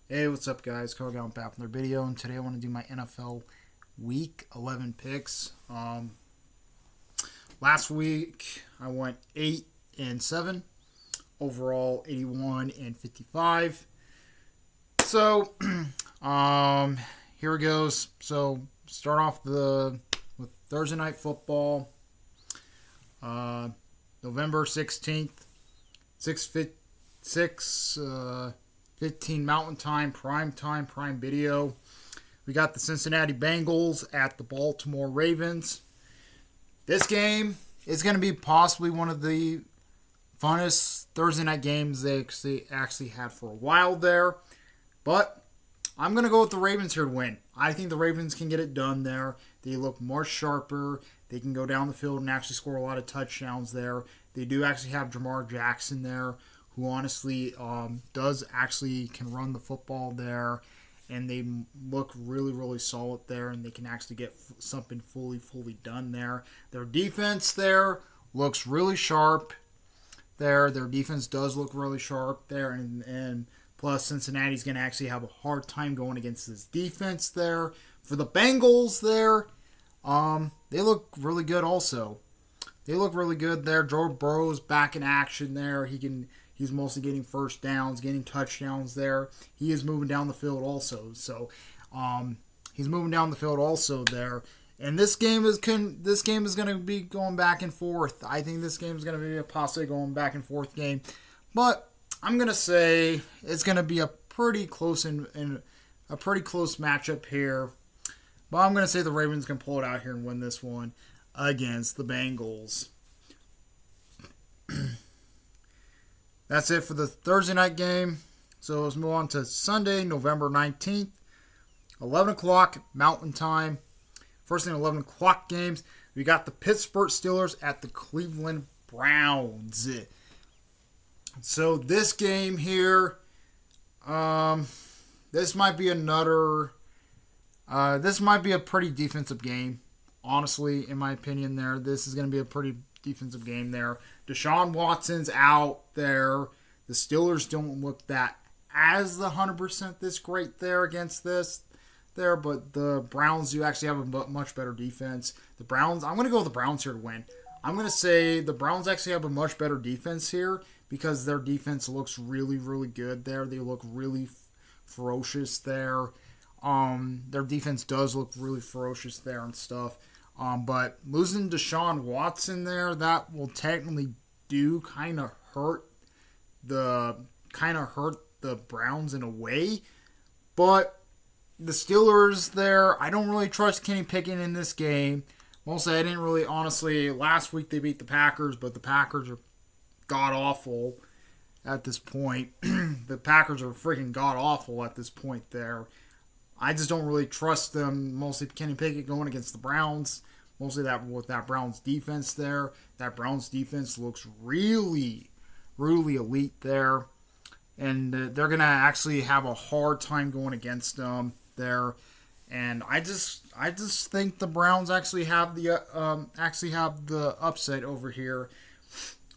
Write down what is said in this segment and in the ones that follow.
Hey, what's up, guys? COWBOYS back with another video, and today I want to do my NFL Week 11 picks. Last week I went 8-7, overall 81-55. So, here it goes. So, start off with Thursday Night Football, November 16th, 15 Mountain Time, Prime Video. We got the Cincinnati Bengals at the Baltimore Ravens. This game is going to be possibly one of the funnest Thursday night games they actually had for a while there. But I'm going to go with the Ravens here to win. I think the Ravens can get it done there. They look more sharper. They can go down the field and actually score a lot of touchdowns there. They do actually have Jamar Jackson there, who honestly can run the football there, and they look really solid there, and they can actually get something fully done there. Their defense there looks really sharp there. Their defense does look really sharp there, and plus Cincinnati's going to actually have a hard time going against this defense there. For the Bengals there, they look really good also. They look really good there. Joe Burrow's back in action there. He's mostly getting first downs, getting touchdowns there. He is moving down the field also. So, he's moving down the field also there. And this game is going to be going back and forth. I think this game is going to be a possibly going back and forth game. But I'm going to say it's going to be a pretty close matchup here. But I'm going to say the Ravens can pull it out here and win this one against the Bengals. That's it for the Thursday night game. So let's move on to Sunday, November 19th, 11 o'clock Mountain Time. First thing, 11 o'clock games. We got the Pittsburgh Steelers at the Cleveland Browns. So this game here, this might be a pretty defensive game. Honestly, in my opinion there, this is going to be a pretty defensive game there. Deshaun Watson's out there. The Steelers don't look that as the 100% this great there against this there, but the Browns do actually have a much better defense. The Browns, I'm going to go with the Browns here to win. I'm going to say the Browns actually have a much better defense here because their defense looks really good there. They look really ferocious there. Their defense does look really ferocious there and stuff. But losing Deshaun Watson there, that will technically do kind of hurt the Browns in a way. But the Steelers there, I don't really trust Kenny Pickett in this game. Mostly, I didn't really, honestly, last week they beat the Packers, but the Packers are god-awful at this point. The Packers are freaking god-awful at this point there. I just don't really trust them. Mostly Kenny Pickett going against the Browns. Mostly with that Browns defense there. That Browns defense looks really elite there. And they're going to actually have a hard time going against them there. And I just think the Browns actually have the upset over here.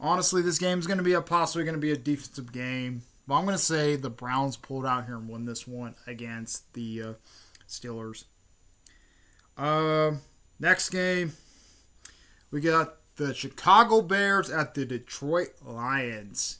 Honestly, this game is going to be possibly going to be a defensive game. But I'm going to say the Browns pulled out here and won this one against the Steelers. Next game, we got the Chicago Bears at the Detroit Lions.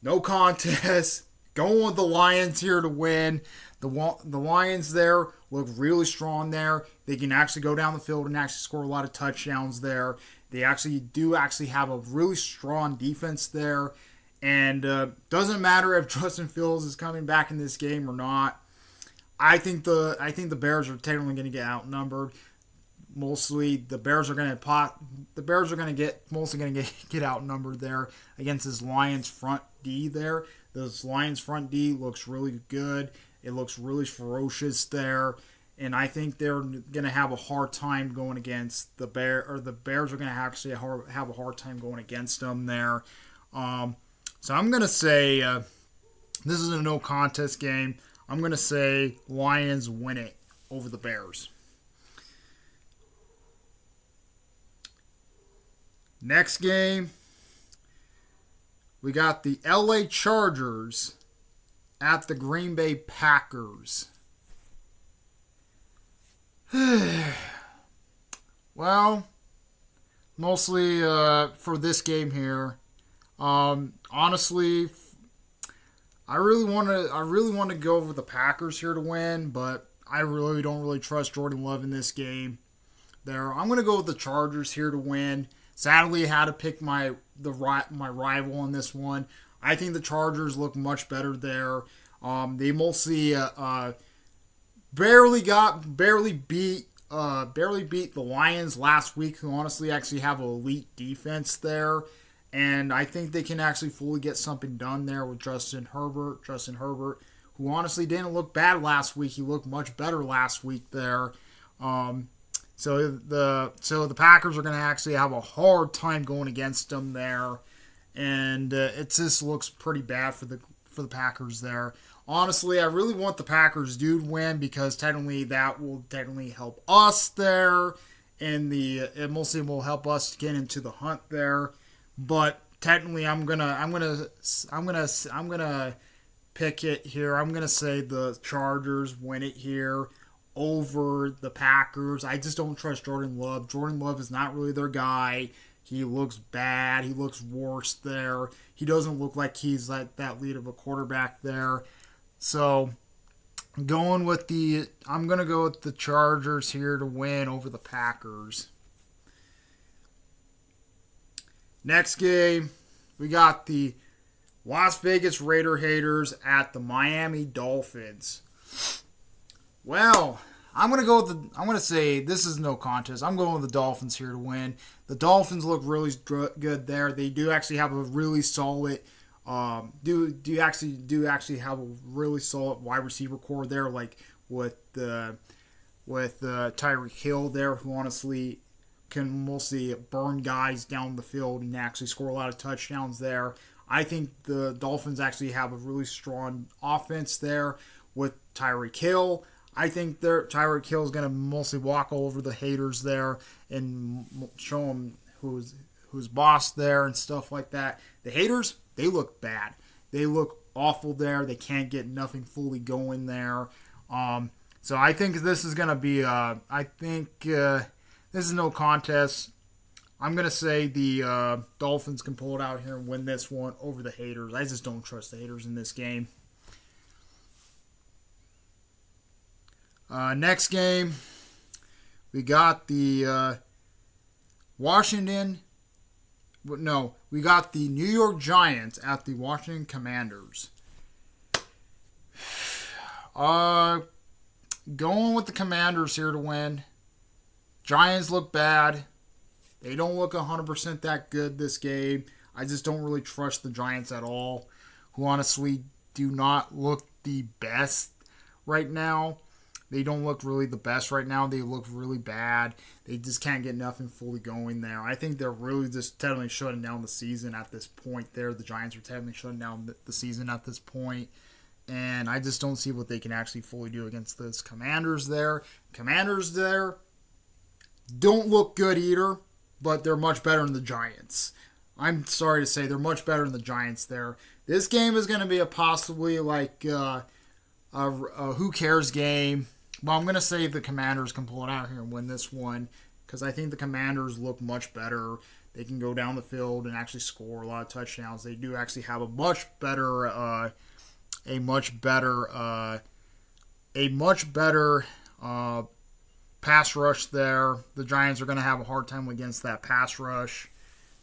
No contest. Going with the Lions here to win. The Lions there look really strong there. They can actually go down the field and actually score a lot of touchdowns there. They actually have a really strong defense there. And doesn't matter if Justin Fields is coming back in this game or not. I think the Bears are technically going to get outnumbered. Mostly the Bears are going to get outnumbered there against this Lions front D there. This Lions front D looks really good. It looks really ferocious there. And I think they're going to have a hard time going against the Bears, or the Bears are going to actually have a hard time going against them there. So I'm going to say this is a no contest game. I'm going to say Lions win it over the Bears. Next game, we got the LA Chargers at the Green Bay Packers. Well, mostly for this game here. Honestly, I really want to go with the Packers here to win, but I really don't trust Jordan Love in this game. I'm going to go with the Chargers here to win. Sadly, I had to pick my rival in this one. I think the Chargers look much better there. They mostly barely beat the Lions last week, who honestly actually have an elite defense there. And I think they can actually fully get something done there with Justin Herbert. Justin Herbert, who honestly didn't look bad last week. He looked much better last week there. So the Packers are going to actually have a hard time going against them there. And it just looks pretty bad for the Packers there. Honestly, I really want the Packers to win, because technically that will help us there, and it mostly will help us get into the hunt there. But technically, I'm gonna pick it here. I'm gonna say the Chargers win it here over the Packers. I just don't trust Jordan Love. Jordan Love is not really their guy. He looks bad. He looks worse there. He doesn't look like he's like that lead of a quarterback there. So, I'm going to go with the Chargers here to win over the Packers. Next game, we got the Las Vegas Raider haters at the Miami Dolphins. Well, I'm going to say this is no contest. I'm going with the Dolphins here to win. The Dolphins look really good there. They do actually have a really solid do actually have a really solid wide receiver core there, like with Tyreek Hill there, who honestly can mostly burn guys down the field and actually score a lot of touchdowns there. I think the Dolphins actually have a really strong offense there with Tyreek Hill. I think Tyreek Hill is going to mostly walk all over the haters there and show them who's boss there and stuff like that. The haters, they look bad. They look awful there. They can't get nothing fully going there. So I think this is going to be this is no contest. I'm going to say the Dolphins can pull it out here and win this one over the haters. I just don't trust the haters in this game. Next game, we got the we got the New York Giants at the Washington Commanders. Going with the Commanders here to win. Giants look bad. They don't look 100% that good this game. I just don't really trust the Giants at all, who honestly do not look the best right now. They don't look really the best right now. They look really bad. They just can't get nothing fully going there. I think they're really just technically shutting down the season at this point there. The Giants are technically shutting down the season at this point. And I just don't see what they can actually fully do against those Commanders there. Commanders there don't look good either, but they're much better than the Giants. I'm sorry to say, they're much better than the Giants there. This game is going to be a possibly like a who cares game. Well, I'm going to say the Commanders can pull it out here and win this one, because I think the Commanders look much better. They can go down the field and actually score a lot of touchdowns. They do actually have a much better pass rush there. The Giants are going to have a hard time against that pass rush.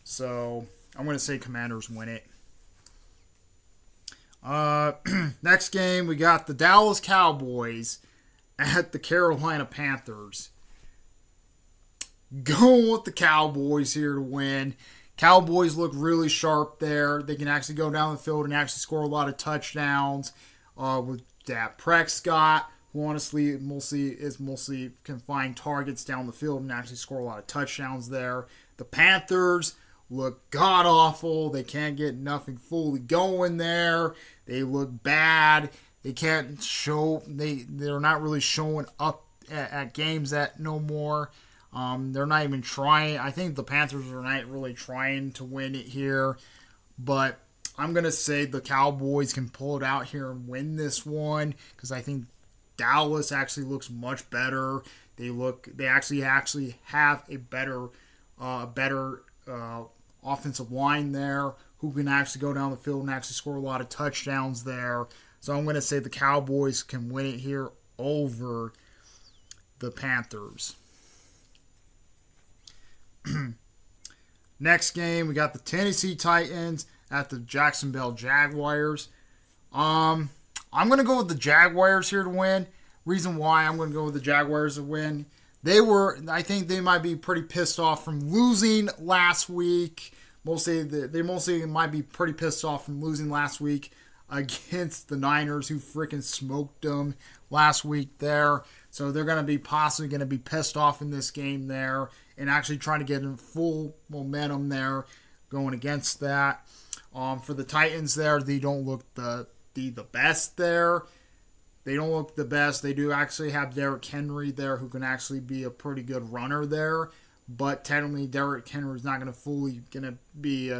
So I'm going to say Commanders win it. Next game, we got the Dallas Cowboys at the Carolina Panthers. Going with the Cowboys here to win. Cowboys look really sharp there. They can actually go down the field and actually score a lot of touchdowns with Dak Prescott, who honestly mostly can find targets down the field and actually score a lot of touchdowns there. The Panthers look god-awful. They can't get nothing fully going there. They look bad. They can't show. They're not really showing up at games no more. They're not even trying. I think the Panthers are not really trying to win it here. But I'm going to say the Cowboys can pull it out here and win this one because I think Dallas actually looks much better. They actually have a better offensive line there who can actually go down the field and actually score a lot of touchdowns there. So I'm going to say the Cowboys can win it here over the Panthers. Next game, we got the Tennessee Titans at the Jacksonville Jaguars. I'm going to go with the Jaguars here to win. Reason why I'm going to go with the Jaguars to win, I think they might be pretty pissed off from losing last week. They mostly might be pretty pissed off from losing last week against the Niners, who freaking smoked them last week there. So they're going to be possibly going to be pissed off in this game there and actually trying to get in full momentum there going against that. For the Titans there, they don't look the best there. They don't look the best. They do actually have Derrick Henry there who can actually be a pretty good runner there. But technically, Derrick Henry is not going to be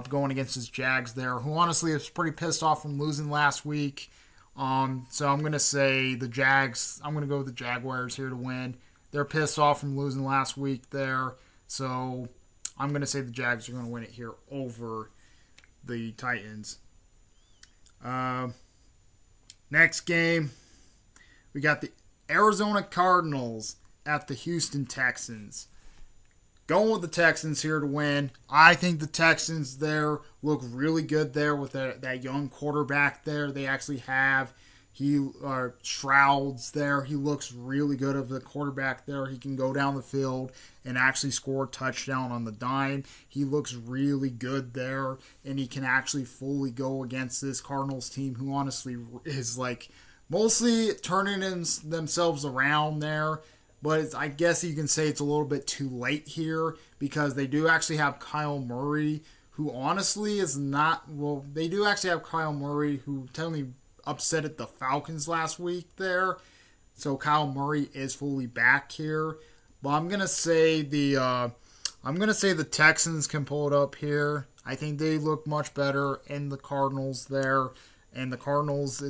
going against his Jags there, who honestly is pretty pissed off from losing last week. So I'm going to say the Jags. I'm going to go with the Jaguars here to win. They're pissed off from losing last week there. So I'm going to say the Jags are going to win it here over the Titans. Next game, we got the Arizona Cardinals at the Houston Texans. Going with the Texans here to win. I think the Texans there look really good there with that young quarterback there. They actually have Shrouds there. He looks really good of the quarterback there. He can go down the field and actually score a touchdown on the dime. He looks really good there, and he can actually fully go against this Cardinals team, who honestly is like mostly turning themselves around there. But I guess you can say it's a little bit too late here because they do actually have Kyle Murray, who honestly is not... Well, they do actually have Kyle Murray, who technically upset at the Falcons last week there. So Kyle Murray is fully back here. But I'm going to say the Texans can pull it up here. I think they look much better in the Cardinals there. And the Cardinals,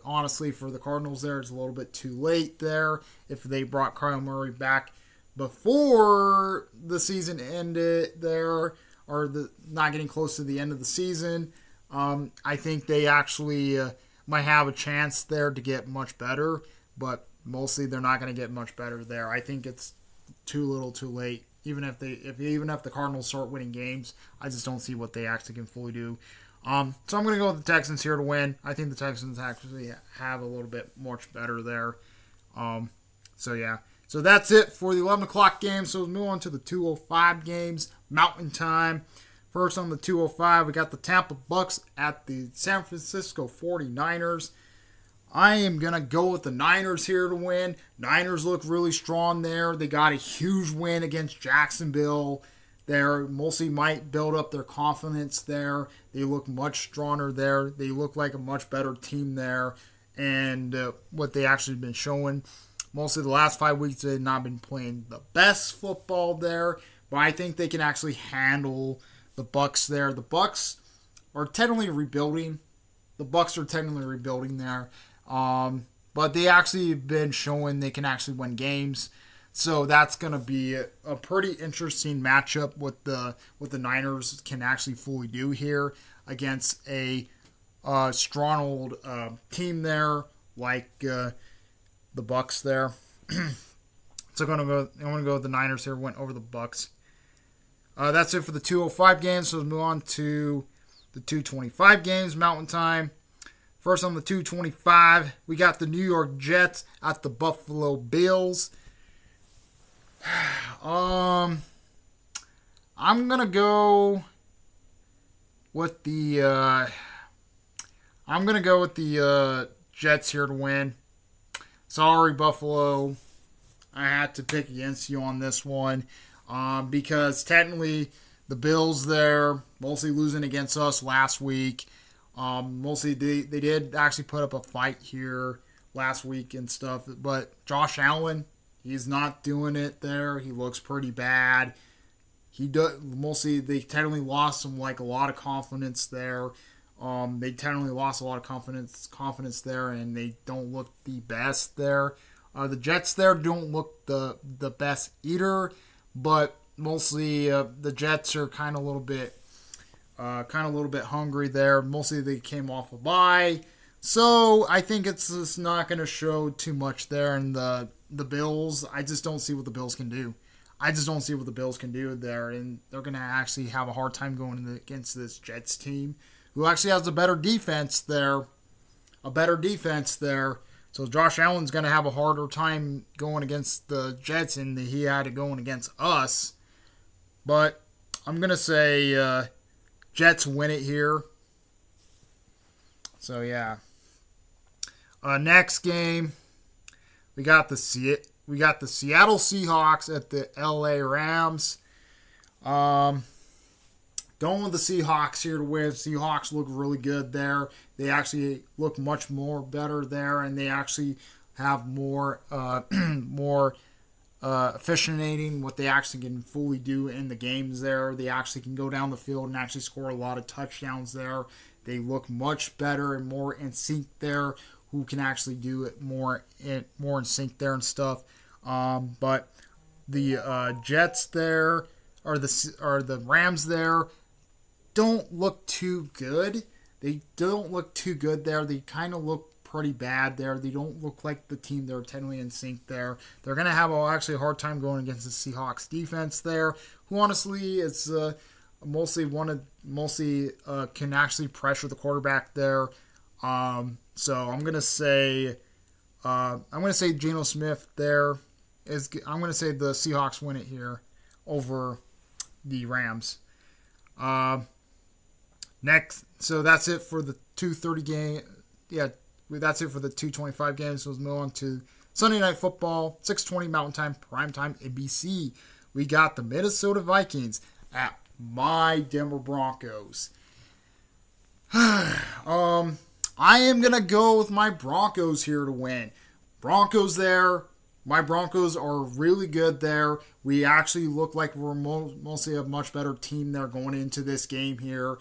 honestly, for the Cardinals there, it's a little bit too late there. If they brought Kyle Murray back before the season ended there, or not getting close to the end of the season, I think they actually might have a chance there to get much better. But mostly they're not going to get much better there. I think it's too little too late. Even if the Cardinals start winning games, I just don't see what they actually can fully do. So I'm going to go with the Texans here to win. I think the Texans actually have a little bit much better there. So yeah. So that's it for the 11 o'clock games. So let's move on to the 2:05 games, Mountain Time. First on the 2:05, we got the Tampa Bucks at the San Francisco 49ers. I am going to go with the Niners here to win. Niners look really strong there. They got a huge win against Jacksonville. They mostly might build up their confidence there. They look much stronger there. They look like a much better team there. And what they actually been showing, mostly the last 5 weeks, they've not been playing the best football there. But I think they can actually handle the Bucks there. The Bucks are technically rebuilding. There. But they actually have been showing they can actually win games. So that's going to be a pretty interesting matchup what the Niners can actually fully do here against a strong old team there like the Bucks there. So I'm going to go with the Niners here, went over the Bucks. That's it for the 2:05 games. So let's move on to the 2:25 games, Mountain Time. First on the 2:25, we got the New York Jets at the Buffalo Bills. I'm gonna go with the Jets here to win. Sorry, Buffalo. I had to pick against you on this one because technically the Bills there mostly losing against us last week. Mostly they did actually put up a fight here last week and stuff, but Josh Allen, he's not doing it there. He looks pretty bad. he does mostly. They technically lost some like a lot of confidence there. They technically lost a lot of confidence there, and they don't look the best there. The Jets there don't look the best either, but mostly the Jets are kind of a little bit hungry there. Mostly they came off a bye, so I think it's just not going to show too much there. And the Bills, I just don't see what the Bills can do. I just don't see what the Bills can do there, and they're going to actually have a hard time going against this Jets team, who actually has a better defense there. So Josh Allen's going to have a harder time going against the Jets than he had it going against us. But I'm going to say Jets win it here. So, yeah. Next game, we got the Seattle Seahawks at the LA Rams. Going with the Seahawks here to win. Seahawks look really good there. They actually look much more better there, and they actually have more officiating what they actually can fully do in the games there. They actually can go down the field and actually score a lot of touchdowns there. They look much better and more in sync there. Who can actually do it more in sync there and stuff. But the Jets there or the Rams there don't look too good. They don't look too good there. They kind of look pretty bad there. They don't look like the team they're technically in sync there. They're going to have actually a hard time going against the Seahawks defense there, who honestly is mostly can actually pressure the quarterback there. So I'm going to say Geno Smith there. I'm going to say the Seahawks win it here over the Rams. Next, so that's it for the 2:30 game. Yeah, that's it for the 2:25 games. So let's move on to Sunday Night Football, 6:20 Mountain Time, primetime ABC. We got the Minnesota Vikings at my Denver Broncos. I am going to go with my Broncos here to win. Broncos there. My Broncos are really good there. We actually look like we're mostly a much better team there going into this game here.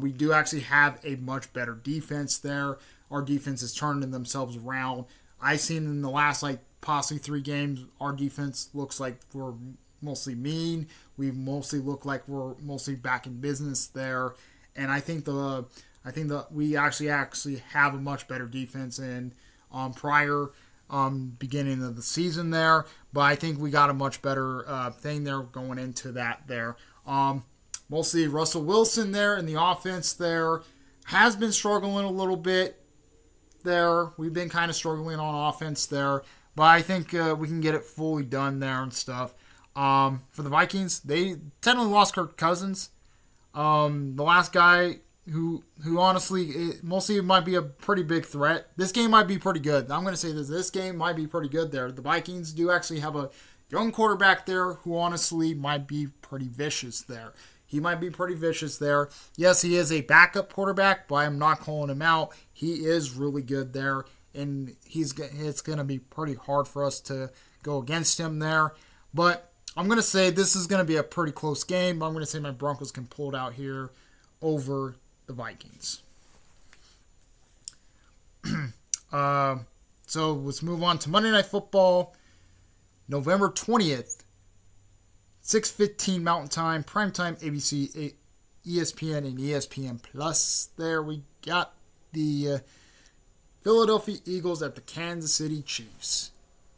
We do actually have a much better defense there. Our defense is turning themselves around. I've seen in the last possibly 3 games, our defense looks like we're mostly mean. We mostly look like we're mostly back in business there. And I think we actually have a much better defense in prior beginning of the season there. But I think we got a much better thing there going into that there. Mostly Russell Wilson there in the offense there has been struggling a little bit there. We've been kind of struggling on offense there. But I think we can get it fully done there and stuff. For the Vikings, they technically lost Kirk Cousins. The last guy who honestly, mostly might be a pretty big threat. This game might be pretty good. I'm going to say this game might be pretty good there. The Vikings do actually have a young quarterback there who honestly might be pretty vicious there. He might be pretty vicious there. Yes, he is a backup quarterback, but I'm not calling him out. He is really good there, and it's going to be pretty hard for us to go against him there. But I'm going to say this is going to be a pretty close game. I'm going to say my Broncos can pull it out here over the Vikings. So let's move on to Monday Night Football, November 20th, 6:15 Mountain Time, primetime ABC, ESPN, and ESPN Plus. There we got the Philadelphia Eagles at the Kansas City Chiefs.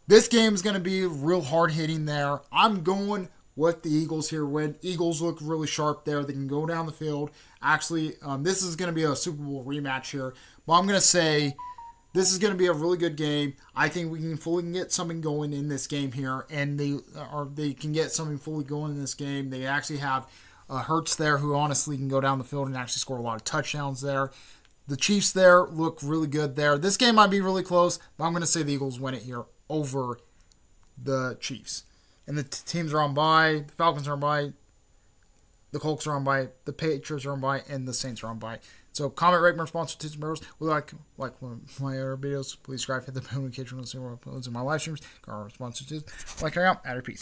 This game is going to be real hard hitting there. I'm going with the Eagles here. Win. Eagles look really sharp there. They can go down the field. Actually, this is going to be a Super Bowl rematch here. But I'm going to say this is going to be a really good game. I think we can fully get something going in this game here. And they can get something fully going in this game. They actually have Hurts there who honestly can go down the field and actually score a lot of touchdowns there. The Chiefs there look really good there. This game might be really close, but I'm going to say the Eagles win it here over the Chiefs. And the teams are on bye. The Falcons are on bye. The Colts are on bye. The Patriots are on bye. And the Saints are on bye. So comment, rate, my sponsor, tips, and barrels. We like my other videos. Please subscribe, hit the notification to see more uploads in my live streams. Our sponsors, like, hang out, at your peace.